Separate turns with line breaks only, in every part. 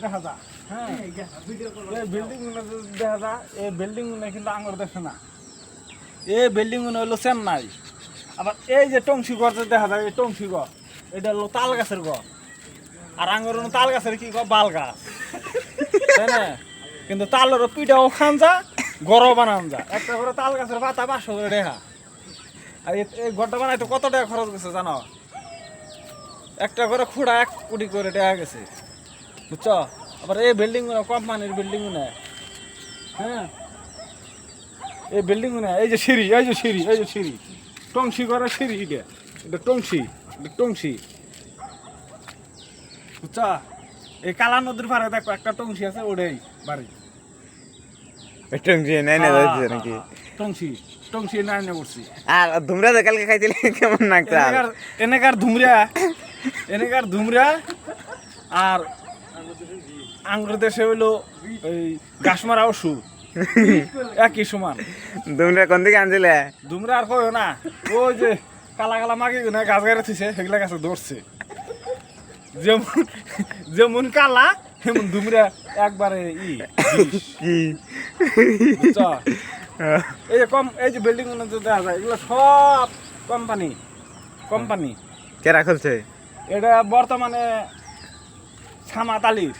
দেখা যায় হ্যাঁ এই বিল্ডিং দেখা যায় এই বিল্ডিং কিন্তু আঙুর দেশে না এই বিল্ডিং হলো চেন্নাই আবার এই যে টংসি গড় দেখা যায় এই টংসি গড় এটা হলো তাল গাছের গড় আর আঙুর তাল গাছের কি গড় বাল গাছ তাই না কিন্তু তালের পিঠাও খান যা গড়ও বানান যা একটা করে তাল গাছের পাতা 500 করে দেখা আর এই গড়টা বানাইতে কত টাকা খরচ গেছে জানো একটা করে খুঁড়া 1 কোটি করে টাকা গেছে বুঝছো আবার এই বিল্ডিং কোম্পানির বিল্ডিং হ্যাঁ এই বিল্ডিং এই যে সিঁড়ি এই যে সিঁড়ি টংসি করে সিঁড়ি এটা টংসি বুঝছো এই কালা নদীর পাড়ে দেখো একটা টংসি আছে ওটাই বাড়ি
টংসি নাই না যাচ্ছে নাকি
টংসি নাই না করছি
আর ধুমরা তো কালকে খাইছিলে কেমন লাগছে
এনেকার ধুমরা আর আঙ্গুর দেশে হইলো ওই গাছমারা ওষুধ একই সমান
ধুমরা কোন দিকে আনছিলে
ধুমরা আর কইও না ওই যে কালা কালা মাগে না গাছ গাড়ে থিছে সেগুলা গাছে ধরছে যেমন কালা সেমন ধুমরা একবারে
কি
এই যে এই যে বিল্ডিং দেখা যায় এগুলো সব কোম্পানি
কেরা খুলছে
এটা বর্তমানে সামাত আলীর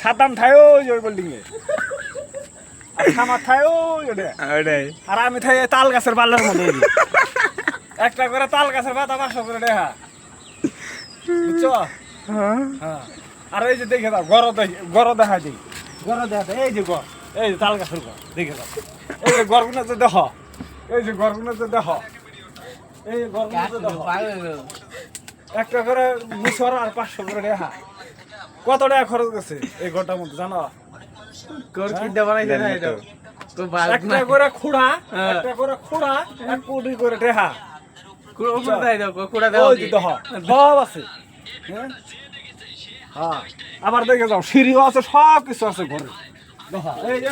সাদ্দাম থায় ওই বিল্ডিং এ সামাত থায়
ওটাই
আর আমি থাই তাল গাছের বাল্লার মধ্যে একটা করে তাল গাছের পাতা 500 করে দেখা বুঝছো হ্যাঁ আর এই যে দেখে দাও গড় দেখা দিই এই যে গড় এই যে তাল গাছের গড় দেখে দাও এই যে গড়গুলো যে দেখ এই যে গড়গুলো যে দেখ এই গড়গুলো যে দেখ একটা করে মুসর আর 500 করে দেখা কত টাকা খরচ গেছে এই গড়টার মধ্যে জানো
গড় কিডা বানাইছে না এটা তো
একটা করে খুঁড়া 1 কোটি করে দেখা
উপরে দাই দাও কুড়া দাও
ওই দেখো সব আছে হ্যাঁ আবার দেখে যাও সিঁড়িও আছে সব কিছু আছে ঘরে দেখো এই যে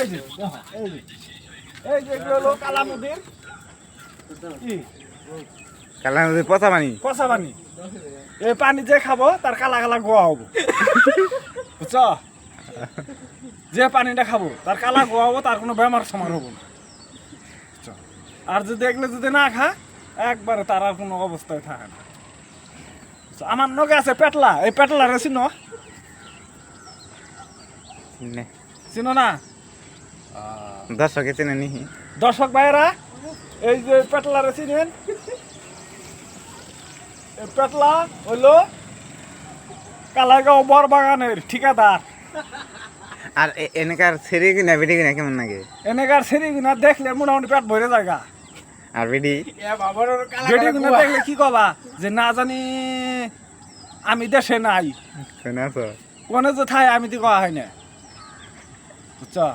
এই যে হলো কালা নদীর কি
কালা নদীর পচা পানি
এই পানি যে খাবো তার কালা কালা গোয়া হবো বুঝছো যে পানিটা খাবো তার কালা গোয়া হবো তার কোনো বেমার সমার হবো না আর যদি এগুলো যদি না খা একবারে তার আর কোনো অবস্থায় থাকে না আমার নগে আছে পেটলা এই পেটলারে চিনো না
দর্শকে চেনে নি
দর্শক ভাইয়েরা এই যে পেটলারে চিনেন এই পেটলা হইলো কালাইগাঁও বরবাগানের ঠিকাদার
আর এনেকার ছেড়ে কিনা বেটি কিনা কেমন লাগে
এনেকার ছেড়ে কিনা দেখলে মোটামুটি পেট ভরে জায়গা
আর বেটি
বেটি কিনা দেখলে কি কবা যে না জানি আমি দেশে নাই
শোনাছো
কোনে যে থাই আমি তো কয়া হয় না বুঝছো